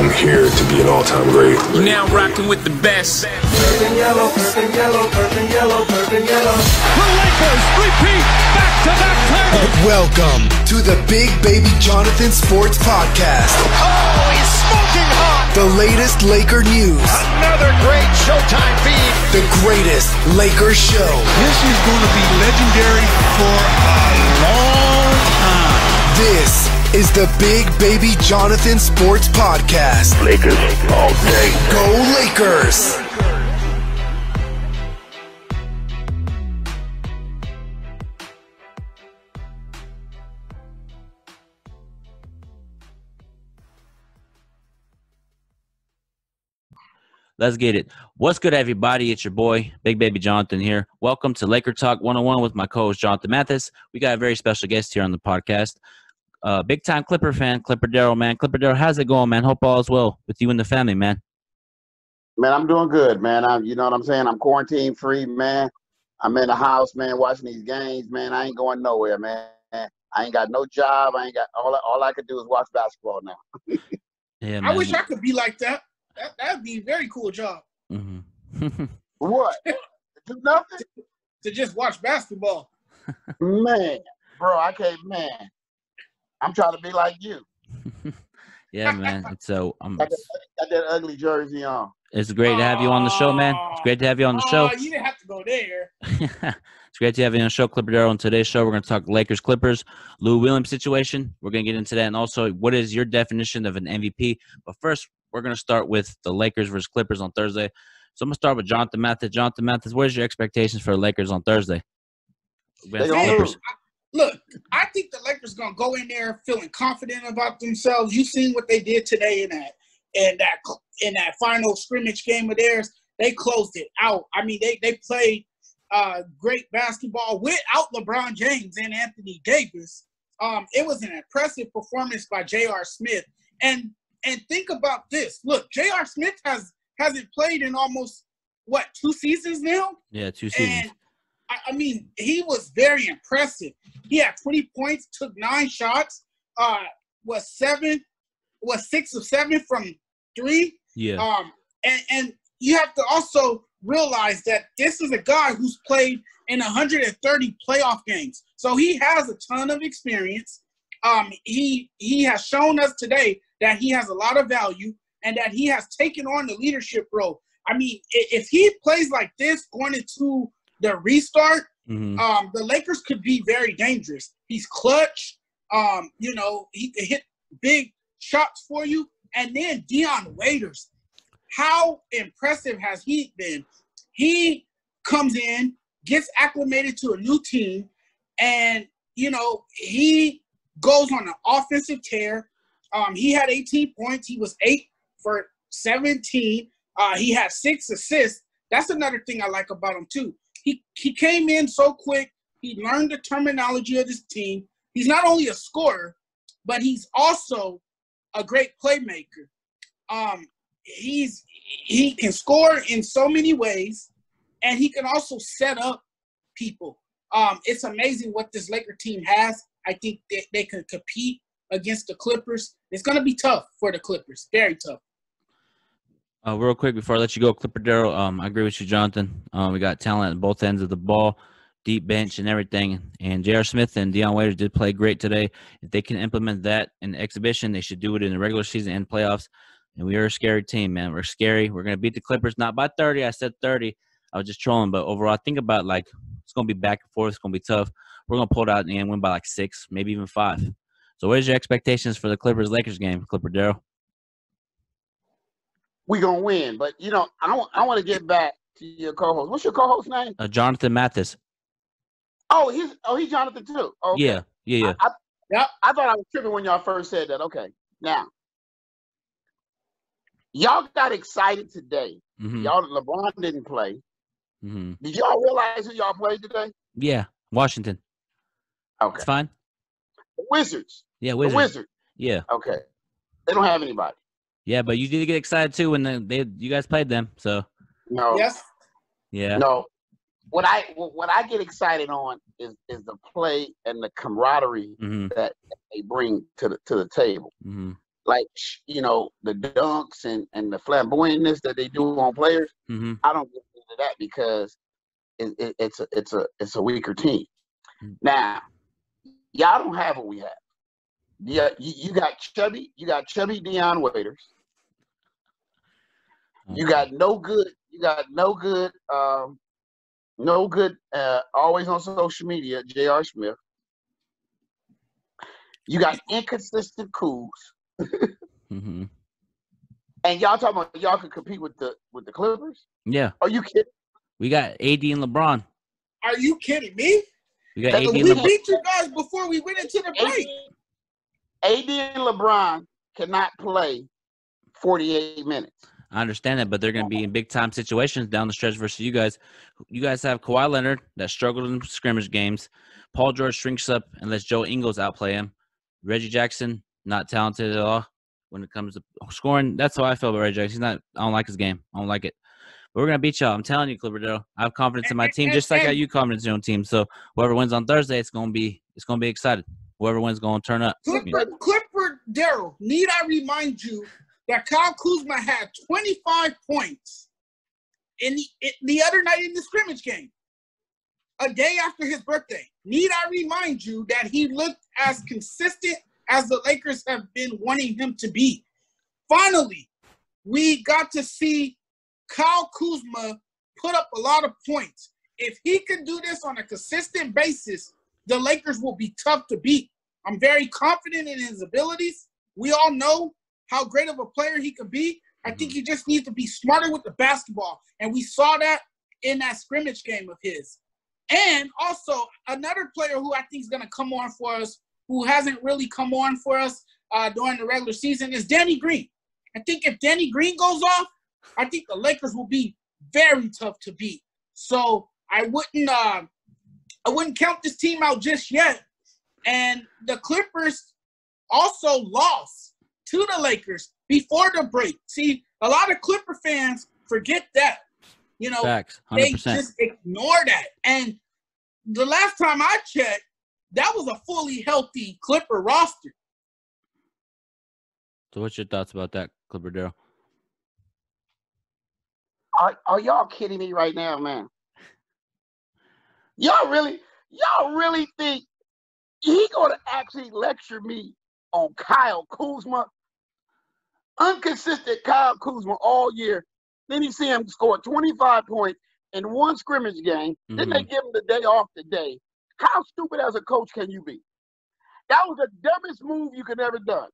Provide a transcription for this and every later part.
I'm here to be an all-time great. You're now rocking with the best. Purple yellow, purple yellow, purple yellow, purple yellow. The Lakers repeat back-to-back titles. Welcome to the Big Baby Jonathan Sports Podcast. Oh, he's smoking hot. The latest Laker news. Another great Showtime feed. The greatest Lakers show. This is going to be legendary for a long time. This is the Big Baby Jonathan Sports Podcast. Lakers all day. Go Lakers! Let's get it. What's good, everybody? It's your boy, Big Baby Jonathan here. Welcome to Laker Talk 101 with my co-host, Jonathan Mathis. We got a very special guest here on the podcast. Big-time Clipper fan, Clipper Darrell, man. Clipper Darrell, how's it going, man? Hope all is well with you and the family, man. Man, I'm doing good, man. You know what I'm saying? I'm quarantine-free, man. I'm in the house, man, watching these games, man. I ain't going nowhere, man. I ain't got no job. I ain't got all I could do is watch basketball now. Yeah, man. I wish I could be like that. That'd be a very cool job. Mm-hmm. What? Do nothing? To just watch basketball. Man, bro, I can't, man. I'm trying to be like you. Yeah, man. So Got that ugly jersey on. it's great to have you on the show, man. It's great to have you on the show. You didn't have to go there. It's great to have you on the show, Clipper Darrell. On today's show, we're going to talk Lakers-Clippers, Lou Williams situation. We're going to get into that. And also, what is your definition of an MVP? But first, we're going to start with the Lakers versus Clippers on Thursday. So I'm going to start with Jonathan Mathis. Jonathan Mathis, what is your expectations for the Lakers on Thursday? Look, I think the Lakers gonna go in there feeling confident about themselves. You seen what they did today in that final scrimmage game of theirs. They closed it out. I mean, they played great basketball without LeBron James and Anthony Davis. It was an impressive performance by J.R. Smith. And think about this. Look, J.R. Smith hasn't played in almost 2 seasons now? Yeah, 2 seasons. And I mean, he was very impressive. He had 20 points, took 9 shots, was 6 of 7 from 3. Yeah. And you have to also realize that this is a guy who's played in 130 playoff games. So he has a ton of experience. He has shown us today that he has a lot of value and that he has taken on the leadership role. I mean, if he plays like this going into the restart, the Lakers could be very dangerous. He's clutch. He can hit big shots for you. And then Dion Waiters, how impressive has he been? He comes in, gets acclimated to a new team, and, he goes on an offensive tear. He had 18 points. He was 8 for 17. He had 6 assists. That's another thing I like about him, too. He came in so quick. He learned the terminology of this team. He's not only a scorer, but he's also a great playmaker. He can score in so many ways, and he can also set up people. It's amazing what this Laker team has. I think they can compete against the Clippers. It's going to be tough for the Clippers, very tough. Real quick before I let you go, Clipper Darrell, I agree with you, Jonathan. We got talent at both ends of the ball, deep bench and everything. And J.R. Smith and Dion Waiters did play great today. If they can implement that in the exhibition, they should do it in the regular season and playoffs. And we are a scary team, man. We're scary. We're going to beat the Clippers, not by 30. I said 30. I was just trolling. But overall, think about, it's going to be back and forth. It's going to be tough. We're going to pull it out in the end, win by 6, maybe even 5. So what is your expectations for the Clippers-Lakers game, Clipper Darrell? We gonna win, but I want to get back to your co-host. What's your co-host name? Jonathan Mathis. Oh, he's Jonathan too. Okay. Yeah. I thought I was tripping when y'all first said that. Okay, now y'all got excited today. LeBron didn't play. Did y'all realize who y'all played today? Yeah, Washington. Okay, it's fine. The Wizards. Yeah, Wizards. The Wizards. Yeah. Okay, they don't have anybody. Yeah, but you did get excited too when you guys played them. So no, yes, yeah, no. What I get excited on is the play and the camaraderie that they bring to the table. like the dunks and the flamboyantness that they do on players. Mm-hmm. I don't get into that because it's a weaker team. Mm-hmm. Now, y'all don't have what we have. Yeah, you got chubby Deion Waiters. You got no good. Always on social media, J.R. Smith. You got inconsistent Kuz. Mm-hmm. And y'all talking about y'all could compete with the Clippers? Yeah. Are you kidding? We got AD and LeBron. Are you kidding me? We got AD and We LeBron. beat you guys before we went into the break. AD and LeBron cannot play 48 minutes. I understand that, but they're going to be in big-time situations down the stretch versus you guys. You guys have Kawhi Leonard that struggled in scrimmage games. Paul George shrinks up and lets Joe Ingles outplay him. Reggie Jackson, not talented at all when it comes to scoring. That's how I feel about Reggie Jackson. I don't like his game. I don't like it. But we're going to beat y'all. I'm telling you, Clipperdale. I have confidence in my team, just like how you confidence in your own team. So whoever wins on Thursday, it's going to be excited. Whoever wins is going to turn up. Clipper Darrell, need I remind you that Kyle Kuzma had 25 points in the other night in the scrimmage game, a day after his birthday. Need I remind you that he looked as consistent as the Lakers have been wanting him to be. Finally, we got to see Kyle Kuzma put up a lot of points. If he can do this on a consistent basis, the Lakers will be tough to beat. I'm very confident in his abilities. We all know how great of a player he could be. I think he just needs to be smarter with the basketball. And we saw that in that scrimmage game of his. And also, another player who I think is going to come on for us, who hasn't really come on for us during the regular season, is Danny Green. I think if Danny Green goes off, I think the Lakers will be very tough to beat. So I wouldn't count this team out just yet. And the Clippers also lost to the Lakers before the break. See, a lot of Clipper fans forget that. Facts, 100%. They just ignore that. And the last time I checked, that was a fully healthy Clipper roster. So what's your thoughts about that, Clipper Darrell? Are y'all kidding me right now, man? Y'all really think he gonna actually lecture me on Kyle Kuzma? Inconsistent Kyle Kuzma all year. Then you see him score 25 points in one scrimmage game. Mm-hmm. Then they give him the day off today. How stupid as a coach can you be? That was the dumbest move you could ever done.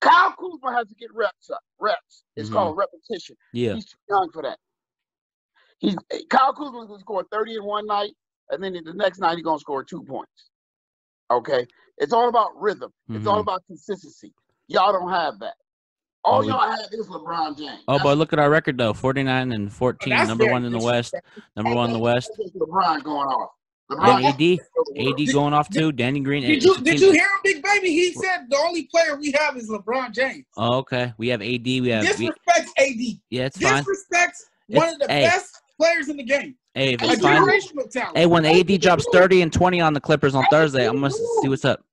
Kyle Kuzma has to get reps up. Reps. It's called repetition. Yeah. He's too young for that. Kyle Kuzma's going to score 30 in one night, and then the next night he's going to score 2 points. Okay? It's all about rhythm. It's all about consistency. Y'all don't have that. All y'all have is LeBron James. Oh, but look at our record, though. 49-14, number one in the West. Number one in the West. LeBron going off. And AD going off, too. Danny Green. Did you hear him, Big Baby? He said the only player we have is LeBron James. Oh, okay. We have AD. Disrespects AD. Yeah, it's fine. Disrespects one of the best players in the game. Hey, if A it's fine. generational talent. Hey, when AD drops 30 and 20 on the Clippers on Thursday, I'm going to see what's up.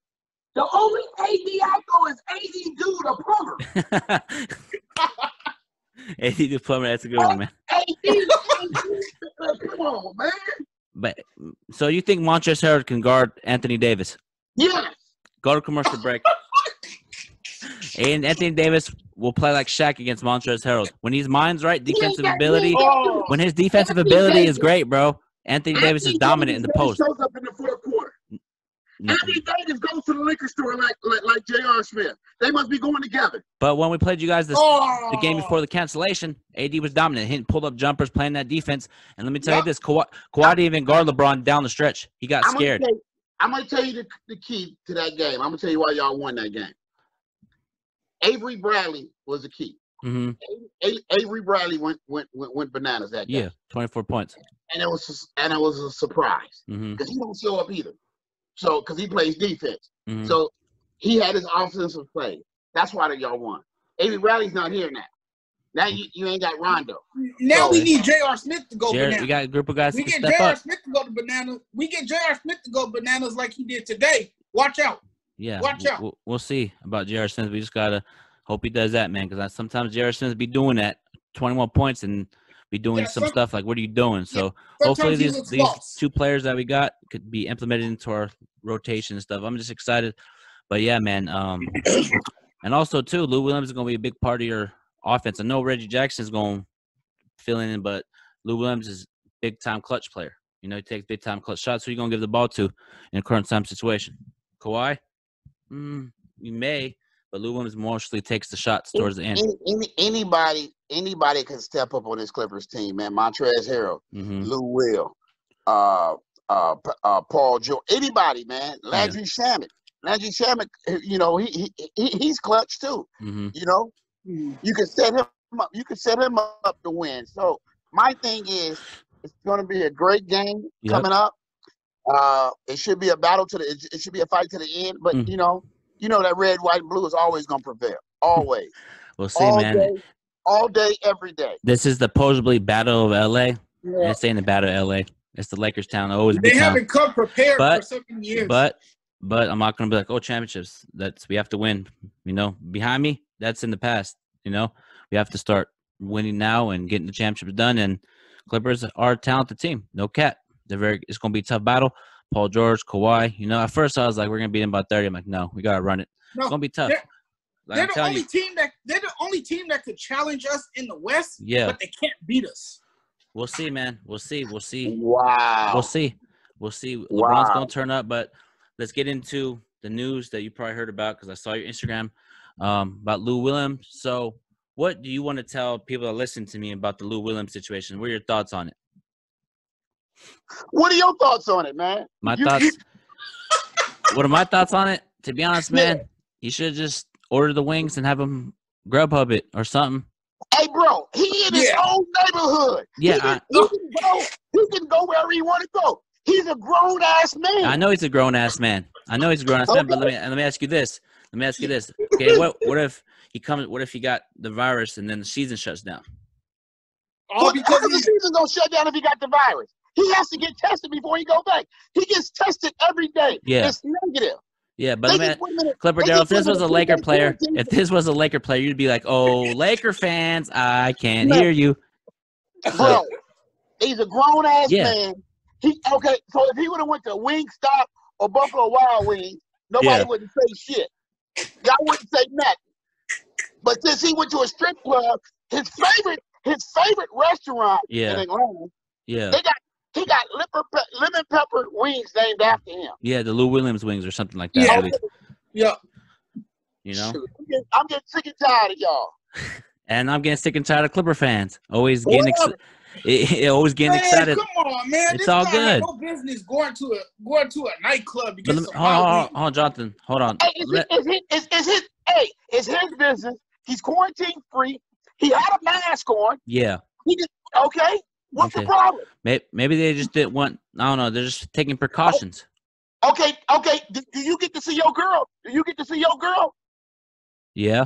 The only AD I know is AD Dude, a plumber. AD the plumber, that's a good one, man. AD, come on, man. But so you think Montrezl Harrell can guard Anthony Davis? Yes. Go to commercial break. And Anthony Davis will play like Shaq against Montrezl Harrell. When his mind's right, defensive ability. When his defensive ability is great, bro. Anthony Davis is dominant in the post. Shows up in the fourth quarter. Anthony Davis goes to the liquor store like J.R. Smith. They must be going together. But when we played you guys the game before the cancellation, AD was dominant. He pulled up jumpers, playing that defense. And let me tell you this, Kawhi didn't even guard LeBron down the stretch. He got scared. I'm going to tell you the key to that game. I'm going to tell you why y'all won that game. Avery Bradley was the key. Mm-hmm. Avery Bradley went bananas that game. Yeah, 24 points. And it was a surprise because he don't show up either. So, because he plays defense. Mm-hmm. So, he had his offensive play. That's why y'all won. Avery Bradley's not here now. Now you ain't got Rondo. Now we need J.R. Smith to go bananas. We got a group of guys we to get step J.R. up. Smith to go to bananas. We get J.R. Smith to go bananas like he did today. Watch out. Yeah, Watch out. we'll see about J.R. Smith. We just gotta hope he does that, man. Because sometimes J.R. Smith be doing that, 21 points, and be doing some stuff like, "What are you doing?" So hopefully these 2 players that we got could be implemented into our rotation and stuff. I'm just excited. But yeah, man. And also too, Lou Williams is gonna be a big part of your offense. I know Reggie Jackson's going to fill in, but Lou Williams is a big time clutch player. You know, he takes big time clutch shots. Who are you gonna give the ball to in a current time situation? Kawhi? You may, but Lou Williams mostly takes the shots towards the end. Anybody can step up on this Clippers team, man. Montrezl Harrell, Lou Will, Paul George, anybody, man. Landry Shamet. Landry Shamet, you know, he's clutch too. You know, you can set him up. You can set him up to win. So my thing is, it's going to be a great game coming up. It should be a battle it should be a fight to the end. But you know that red, white, and blue is always going to prevail. Always. We'll see, man. All day, every day. This is the supposedly Battle of LA. Yeah. It's saying the Battle of LA. It's the Lakers town. Always they haven't come prepared for so many years. But I'm not gonna be like, championships. We have to win. You know, behind me, that's in the past. You know, we have to start winning now and getting the championships done. And Clippers are a talented team. No cap. It's gonna be a tough battle. Paul George, Kawhi. You know, at first I was like, we're gonna beat them by 30. I'm like, no, we gotta run it. No, it's gonna be tough. They're the only team that could challenge us in the West. Yeah, but they can't beat us. We'll see, man. We'll see. Wow. We'll see. LeBron's gonna turn up, but let's get into the news that you probably heard about because I saw your Instagram about Lou Williams. So, what do you want to tell people that listen to me about the Lou Williams situation? What are your thoughts on it? What are your thoughts on it, man? What are my thoughts on it? To be honest, man, you should just order the wings and have them Grubhub it or something. Hey, bro, he in his own neighborhood. Yeah, he can go wherever he want to go. He's a grown ass man. I know he's a grown ass man. But let me ask you this. Okay, what if he comes? What if he got the virus and then the season shuts down? How the season gonna shut down if he got the virus? He has to get tested before he go back. He gets tested every day. Yeah. It's negative. Yeah, but Clipper Darrell, if this was a Laker player, you'd be like, "Oh, Laker fans, I can't hear you." Bro, he's a grown ass man. So if he would have went to Wingstop or Buffalo Wild Wings, nobody wouldn't say shit. Y'all wouldn't say nothing. But since he went to a strip club, his favorite restaurant in Atlanta, he got lemon pepper wings named after him. Yeah, the Lou Williams wings or something like that. Yeah. You know? I'm getting sick and tired of y'all. And I'm getting sick and tired of Clipper fans. Always getting excited. Excited. Come on, man. It's all good. No business going to a nightclub to get some hold on, Jonathan. Hold on. Hey, it's his business. He's quarantine free. He had a mask on. Yeah. What's the problem? Maybe they just didn't want. I don't know. They're just taking precautions. Okay. Do you get to see your girl? Yeah.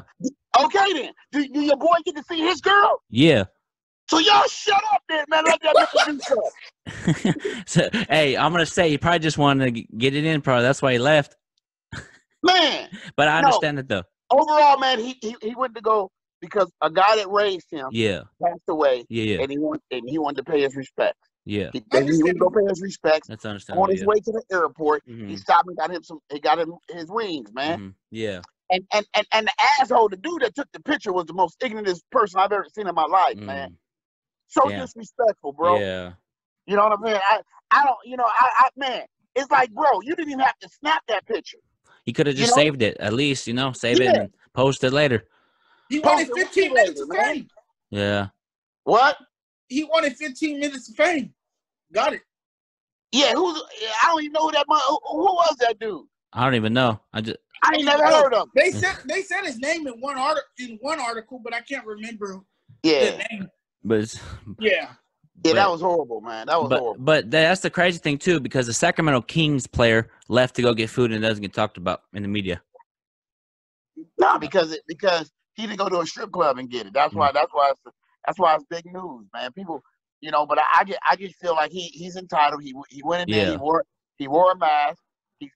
Okay then. Do your boy get to see his girl? Yeah. So y'all shut up then, man. Let that nigga do stuff. So, hey, I'm gonna say he probably just wanted to get it in. Probably that's why he left. Man. But I understand it though. Overall, man, he went to go because a guy that raised him passed away. Yeah. And he wanted to pay his respects. Yeah. He went to go pay his respects. That's understandable. On his way to the airport, he stopped and got him his wings, man. Yeah. And the asshole, the dude that took the picture was the most ignorantest person I've ever seen in my life, man. So disrespectful, bro. Yeah. You know what I'm saying? I don't, man, it's like, bro, you didn't even have to snap that picture. He could have just saved it, at least, save it and post it later. He wanted 15 minutes of fame. Yeah. What? He wanted 15 minutes of fame. Got it. Yeah, I don't even know who was that dude? I don't even know. I ain't never heard of him. They said his name in one article, but I can't remember the name. That was horrible, man. That was horrible. But that's the crazy thing too, because the Sacramento Kings player left to go get food and it doesn't get talked about in the media. No, because he didn't go to a strip club and get it. That's why it's big news, man. People, but I just feel like he's entitled. He went in there. He wore a mask. He's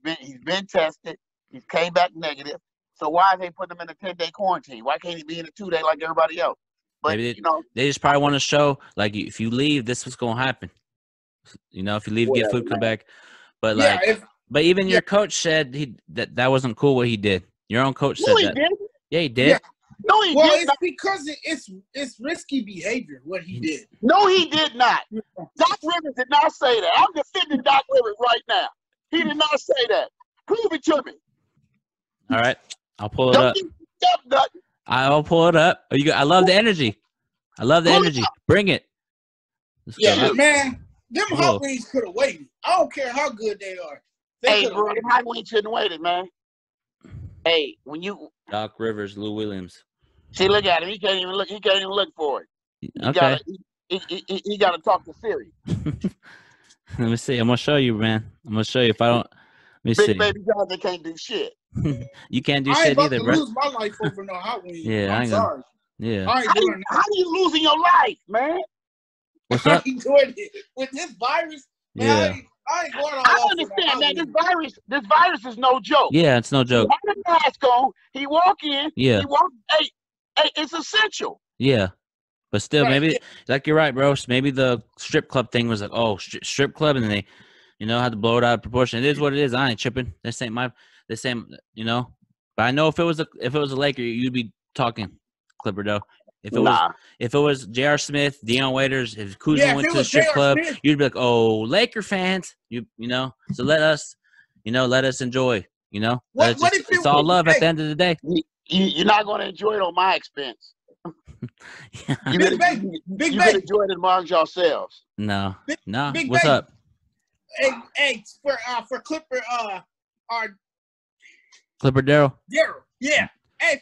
been tested. He came back negative. So why are they putting him in a 10-day quarantine? Why can't he be in a 2-day like everybody else? But Maybe they just probably want to show, like, if you leave, this is going to happen. You know, if you leave, get food, come back. But but even your coach said that wasn't cool what he did. Your own coach said that. Did. Yeah, he did. Yeah. No, he did it's not. because it's risky behavior what he did. No, he did not. Doc Rivers did not say that. I'm defending Doc Rivers right now. He did not say that. Prove it to me. All right, I'll pull it up. I'll pull it up. I love the energy. I love the energy. Bring it. Man. Them hot wings could have waited. I don't care how good they are. Hey, bro, them hot wings shouldn't have waited, man. Hey, when you Doc Rivers, Lou Williams. See, look at him. He can't even look. He can't even look for it. He got to talk to Siri. Let me see. I'm gonna show you, man. I'm gonna show you. If I don't, let me Big see. baby Jonathan can't do shit. You can't do I ain't shit about either, to bro. lose my life over no hot wings. Yeah, I'm sorry. Yeah. How are you losing your life, man? What's up? I ain't doing it with this virus. Man, Yeah. I ain't going all I understand that this virus is no joke. Yeah, it's no joke. He had a mask on. He walk in. Yeah. He walk. Hey, it's essential. Yeah. But still, Right, maybe like you're right, bro. Maybe the strip club thing was like, oh, strip club, and then they, had to blow it out of proportion. It is what it is. I ain't tripping. This ain't But I know if it was a Laker, you'd be talking, Clipper though. If it was J.R. Smith, Deion Waiters, if Kuzma went to the strip club, you'd be like, oh, Laker fans, you know. So let us enjoy. It's all love at the end of the day. You're not going to enjoy it on my expense. You can enjoy it amongst yourselves. No. What's up? Hey, for Clipper, our Clipper Darrell. Yeah. Hey,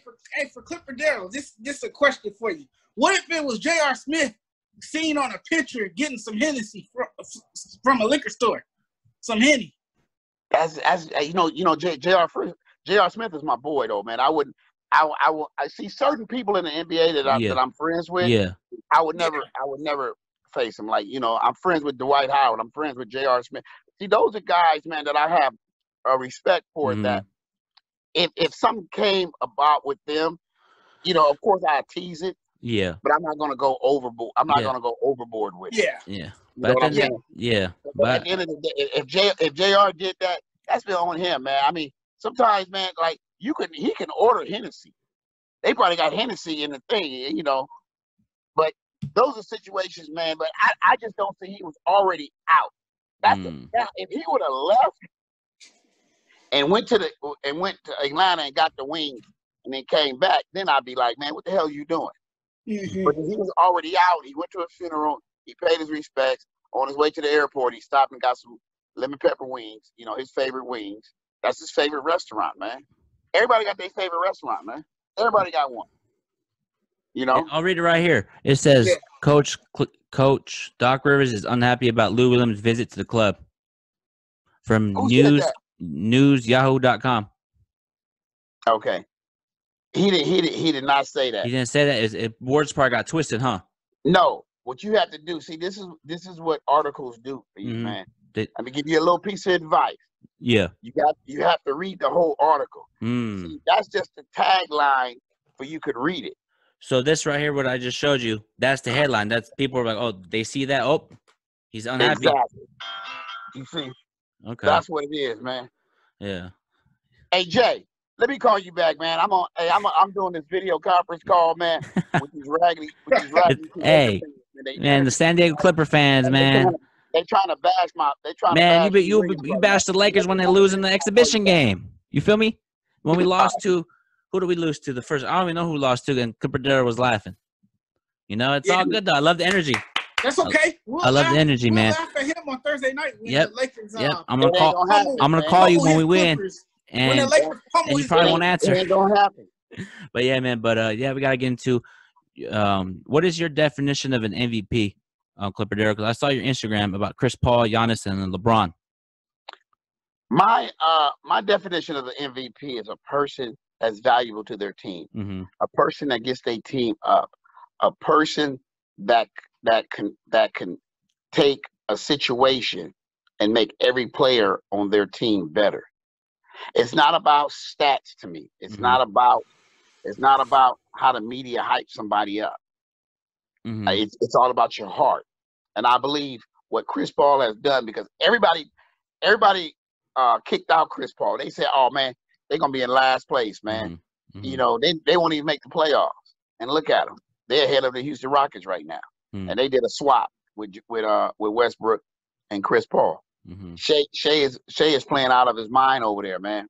for Clipper Darrell, this is a question for you. What if it was J.R. Smith seen on a picture getting some Hennessy from a liquor store, some Henny? As J.R. Smith is my boy though, man. I see certain people in the NBA that I'm friends with. Yeah. I would never face them. Like, I'm friends with Dwight Howard. I'm friends with J.R. Smith. See, those are guys, man, that I have a respect for. Mm-hmm. That if something came about with them, of course I tease it. Yeah. But I'm not gonna go overboard. I'm not gonna go overboard with it. Yeah. But at the end of the day, if JR did that, that's been on him, man. I mean, sometimes, man, like he can order Hennessy. They probably got Hennessy in the thing, But those are situations, man. But I just don't think he was already out. Now, if he would have left and went to Atlanta and got the wings and then came back, then I'd be like, man, what the hell are you doing? Mm-hmm. But he was already out. He went to a funeral. He paid his respects. On his way to the airport, he stopped and got some lemon pepper wings, his favorite wings. That's his favorite restaurant, man. Everybody got their favorite restaurant, man. Everybody got one. I'll read it right here. It says, Coach Doc Rivers is unhappy about Lou Williams' visit to the club. From newsyahoo.com. Okay. He did not say that. He didn't say that. Words probably got twisted, huh? No. What you have to do, see, this is what articles do for you, man. Let me give you a little piece of advice. Yeah. You have to read the whole article. See, that's just the tagline for you could read it. So this right here, what I just showed you, that's the headline. That's people are like, oh, they see that. Oh, he's unhappy. Exactly. You see? Okay. That's what it is, man. Yeah. Hey Jay, let me call you back, man. I'm doing this video conference call, man, with these raggedy hey, man, the San Diego Clipper fans, man. They trying to bash you bash the Lakers when they lose in the exhibition game. You feel me? When we lost to, who did we lose to? The first, I don't even know who lost to, and Clipper Darrell was laughing. It's all good though. I love the energy. That's okay. I love the energy, man. We'll laugh at him on Thursday night when the Lakers. I'm gonna call you when we win, and you probably won't answer. It ain't gonna happen. But yeah, man. But we gotta get into what is your definition of an MVP, Clipper Darrell? Because I saw your Instagram about Chris Paul, Giannis, and LeBron. My definition of an MVP is a person that's valuable to their team, a person that gets their team up, a person that can take a situation and make every player on their team better. It's not about stats to me. It's not about how the media hype somebody up. It's all about your heart. And I believe what Chris Paul has done, because everybody kicked out Chris Paul. They said, "Oh man, they're gonna be in last place, man." You know, they won't even make the playoffs. And look at them; they're ahead of the Houston Rockets right now. And they did a swap with Westbrook and Chris Paul. Shea is playing out of his mind over there, man.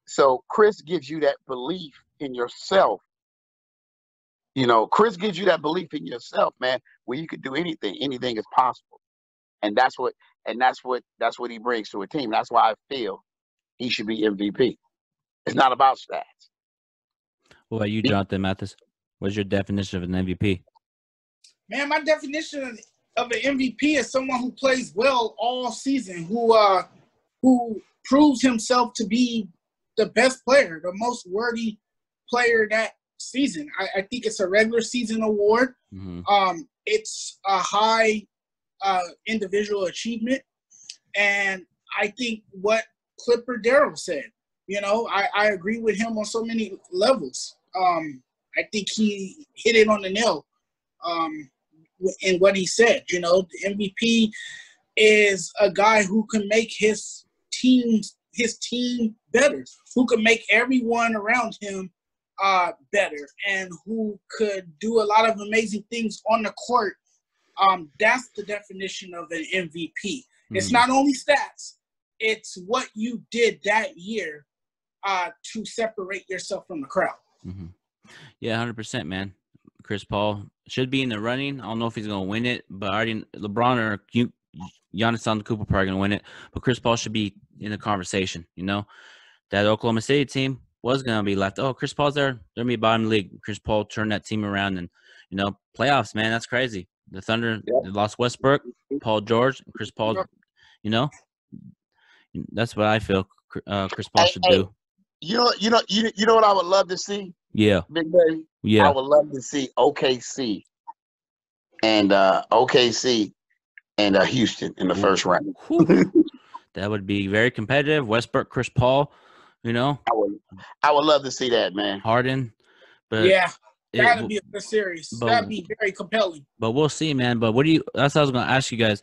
So Chris gives you that belief in yourself. You know, Chris gives you that belief in yourself, man, where you could do anything. Anything is possible. And that's what he brings to a team. That's why I feel he should be MVP. It's not about stats. What about you, Jonathan Mathis? What's your definition of an MVP? Man, my definition of an MVP is someone who plays well all season, who proves himself to be the best player, the most worthy player that season. I think it's a regular season award. It's a high individual achievement, and I think what Clipper Darrell said, you know, I agree with him on so many levels. I think he hit it on the nail in what he said. You know, the MVP is a guy who can make his team better, who can make everyone around him better, and who could do a lot of amazing things on the court. That's the definition of an MVP. It's not only stats, it's what you did that year to separate yourself from the crowd. Yeah, 100%, man. Chris Paul should be in the running. I don't know if he's going to win it, but already LeBron or Giannis Antetokounmpo probably going to win it. But Chris Paul should be in the conversation, you know. That Oklahoma City team was going to be left. Oh, Chris Paul's there. They're going to be bottom of the league. Chris Paul turned that team around, and, you know, playoffs, man, that's crazy. The Thunder they lost Westbrook, Paul George, and Chris Paul, you know. That's what I feel Chris Paul should do. You know what I would love to see? Yeah. Big Baby? Yeah. I would love to see OKC and Houston in the first round. That would be very competitive. Westbrook, Chris Paul, you know. I would love to see that, man. Harden. But yeah, that'd be a good series. That'd be very compelling. But we'll see, man. But that's what I was going to ask you guys.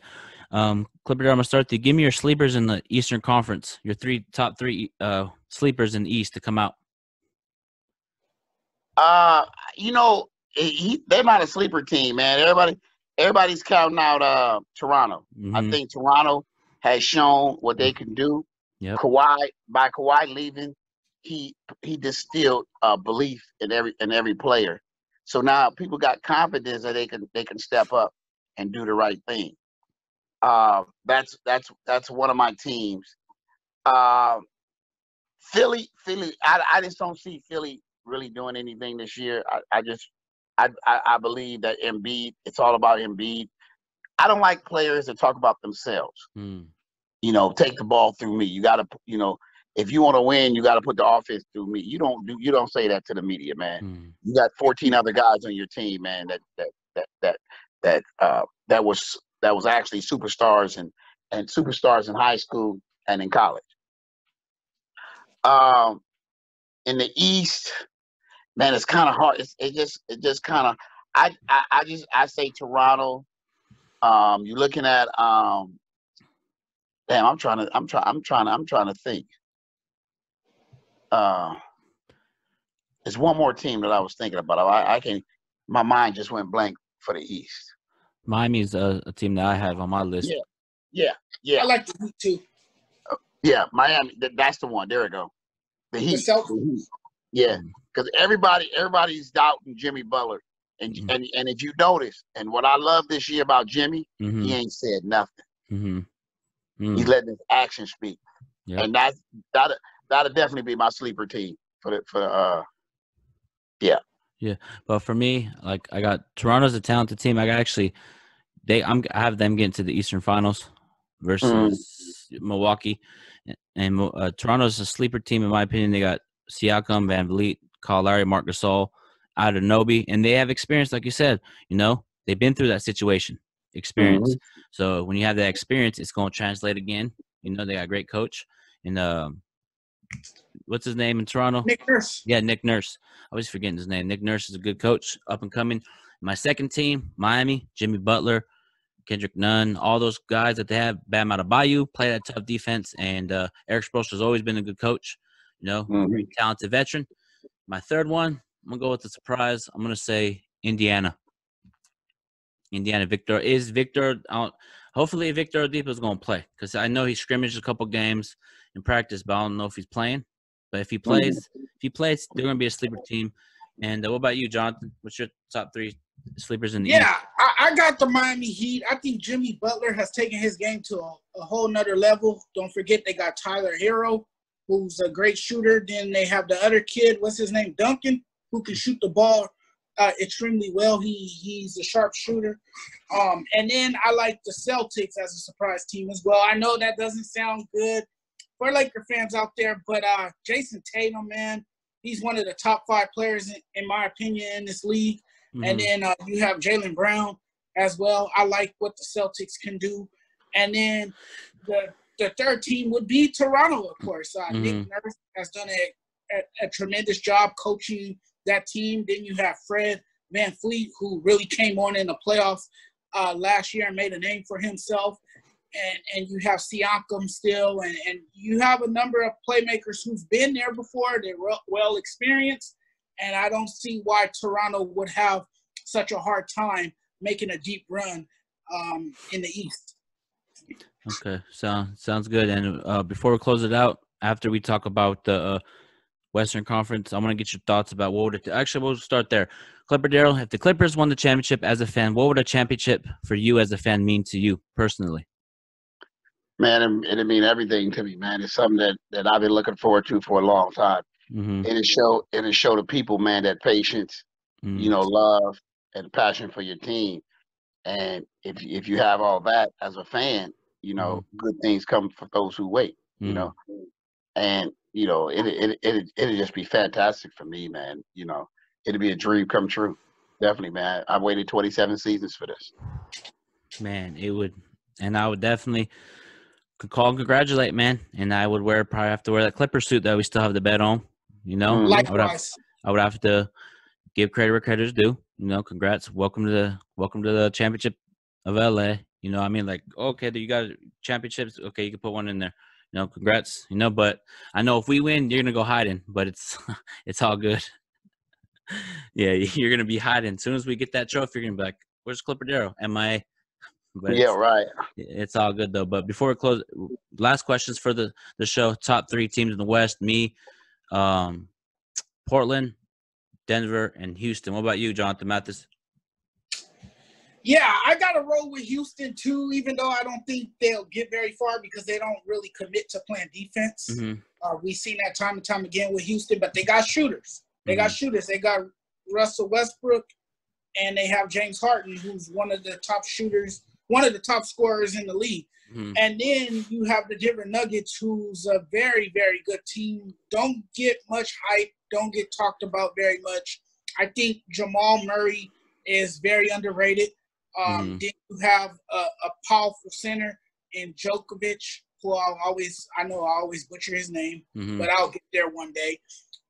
Clipper, I'm going to start with you. Give me your sleepers in the Eastern Conference, your top three sleepers in the East to come out. You know, they're not a sleeper team, man. Everybody's counting out Toronto. I think Toronto has shown what they can do. Yep. Kawhi leaving, he distilled belief in every player. So now people got confidence that they can step up and do the right thing. That's one of my teams. Philly. I just don't see Philly really doing anything this year. I believe that Embiid. It's all about Embiid. I don't like players that talk about themselves. You know, take the ball through me. You got to, you know, if you want to win, you got to put the offense through me. You don't say that to the media, man. You got 14 other guys on your team, man. That was actually superstars and superstars in high school and in college. In the East, man, it's kind of hard. It just kind of. I say Toronto. You're looking at damn. I'm trying to think. There's one more team that I was thinking about. I can't. My mind just went blank for the East. Miami's a team that I have on my list. Yeah. I like the Heat too. Yeah, Miami. That's the one. There we go. The Heat. The Heat. Yeah, because everybody's doubting Jimmy Butler, and if you notice, and what I love this year about Jimmy, he ain't said nothing. He's letting his actions speak, and that'll definitely be my sleeper team yeah. But for me, like I got Toronto's a talented team. I have them getting to the Eastern Finals versus Milwaukee, and Toronto's a sleeper team in my opinion. They got Siakam, Van Vliet, Kyle Lowry, Marc Gasol, Anunoby, and they have experience, like you said. You know, they've been through that situation, experience. So when you have that experience, it's going to translate again. You know, they got a great coach, and what's his name in Toronto? Nick Nurse. Yeah, Nick Nurse. I always forgetting his name. Nick Nurse is a good coach, up and coming. My second team, Miami, Jimmy Butler, Kendrick Nunn, all those guys that they have. Bam Adebayo, play that tough defense, and Eric Spoelstra's always been a good coach. Very talented veteran. My third one, I'm gonna go with the surprise. I'm gonna say Indiana. Victor. Hopefully Victor Oladipo is gonna play because I know he scrimmaged a couple games in practice, but I don't know if he's playing. But if he plays, they're gonna be a sleeper team. And what about you, Jonathan? What's your top 3 sleepers in the East? Yeah, I got the Miami Heat. I think Jimmy Butler has taken his game to a whole nother level. Don't forget they got Tyler Hero, who's a great shooter. Then they have the other kid, what's his name, Duncan, who can shoot the ball extremely well. He's a sharp shooter. And then I like the Celtics as a surprise team as well. I know that doesn't sound good for Laker fans out there, but Jason Tatum, man, he's one of the top 5 players, in my opinion, in this league. Mm-hmm. And then you have Jaylen Brown as well. I like what the Celtics can do. And then the third team would be Toronto, of course. Nick Nurse has done a tremendous job coaching that team. Then you have Fred VanVleet, who really came on in the playoffs last year and made a name for himself. And you have Siakam still, and you have a number of playmakers who've been there before. They're well experienced, and I don't see why Toronto would have such a hard time making a deep run in the East. Okay, sounds good. And before we close it out, after we talk about the Western Conference, I want to get your thoughts about we'll start there. Clipper Darrell, if the Clippers won the championship as a fan, what would a championship for you as a fan mean to you personally? Man, it'd mean everything to me, man. It's something that I've been looking forward to for a long time. Mm-hmm. And it show the people, man, that patience, love and passion for your team. And if you have all that as a fan, good things come for those who wait, And it'd just be fantastic for me, man. It'd be a dream come true. Definitely, man. I've waited 27 seasons for this. Man, it would, and I would definitely call and congratulate, man. And I would probably have to wear that Clipper suit that we still have the bet on. Likewise. I would have to give credit where credit is due. Congrats. Welcome to the championship of LA. Okay, you got championships. Okay, you can put one in there. Congrats. But I know if we win, you're gonna go hiding. But it's all good. Yeah, you're gonna be hiding. As soon as we get that trophy, you're gonna be like, "Where's Clipper Darrell? MIA?" But yeah, right. It's all good though. But before we close, last questions for the show. Top 3 teams in the West: me, Portland, Denver, and Houston. What about you, Jonathan Mathis? Yeah, I got to roll with Houston too, even though I don't think they'll get very far because they don't really commit to playing defense. Mm-hmm. We've seen that time and time again with Houston, but they got shooters. They got Russell Westbrook, and they have James Harden, who's one of the top shooters, one of the top scorers in the league. Mm-hmm. And then you have the Denver Nuggets, who's a very, very good team. Don't get much hype. Don't get talked about very much. I think Jamal Murray is very underrated. Then you have a powerful center in Djokovic, who I always butcher his name, but I'll get there one day.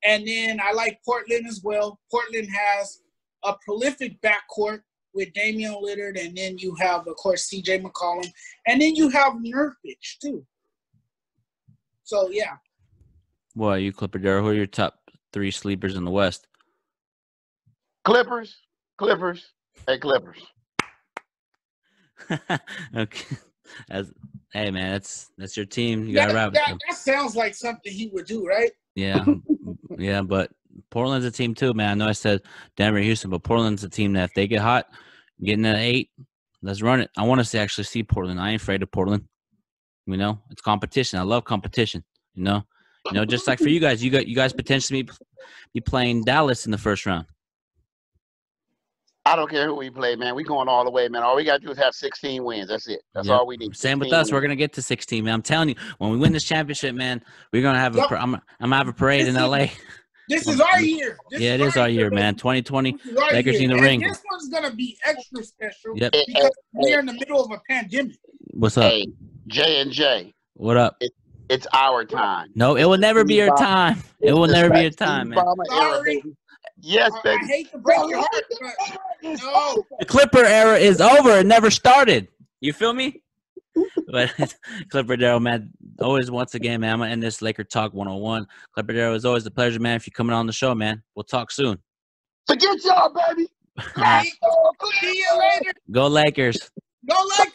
And then I like Portland as well. Portland has a prolific backcourt with Damian Lillard, and then you have, of course, C.J. McCollum, and then you have Nurkic too. So yeah. Well, you Clipper Darrell, who are your top 3 sleepers in the West? Clippers, and Clippers. Okay. Hey man, that's your team. You gotta wrap it. That sounds like something he would do, right? Yeah, yeah. But Portland's a team too, man. I know I said Denver, Houston, but Portland's a team that if they get hot, getting at 8, let's run it. I want to actually see Portland. I ain't afraid of Portland. It's competition. I love competition. Just like for you guys potentially be playing Dallas in the first round. I don't care who we play, man. We going all the way, man. All we got to do is have 16 wins. That's it. That's all we need. Same with us. Wins. We're going to get to 16, man. I'm telling you, when we win this championship, man, we're going to have I'm going to have a parade in L.A. This is our year. It is our year, man. 2020, Lakers in the ring. This one's going to be extra special because we're in the middle of a pandemic. What's up? Hey, J&J. What up? It's our time. No, it will never be your time. It will never be your time, man. Sorry. Yes, baby. I hate to break your heart, but no. The Clipper era is over. It never started. You feel me? But Clipper Darrell, man, always once again, man, I'm going to end this Laker Talk 101. Clipper Darrell, it's always a pleasure, man, if you're coming on the show, man. We'll talk soon. Forget y'all, baby. See you later. Go Lakers. Go Lakers.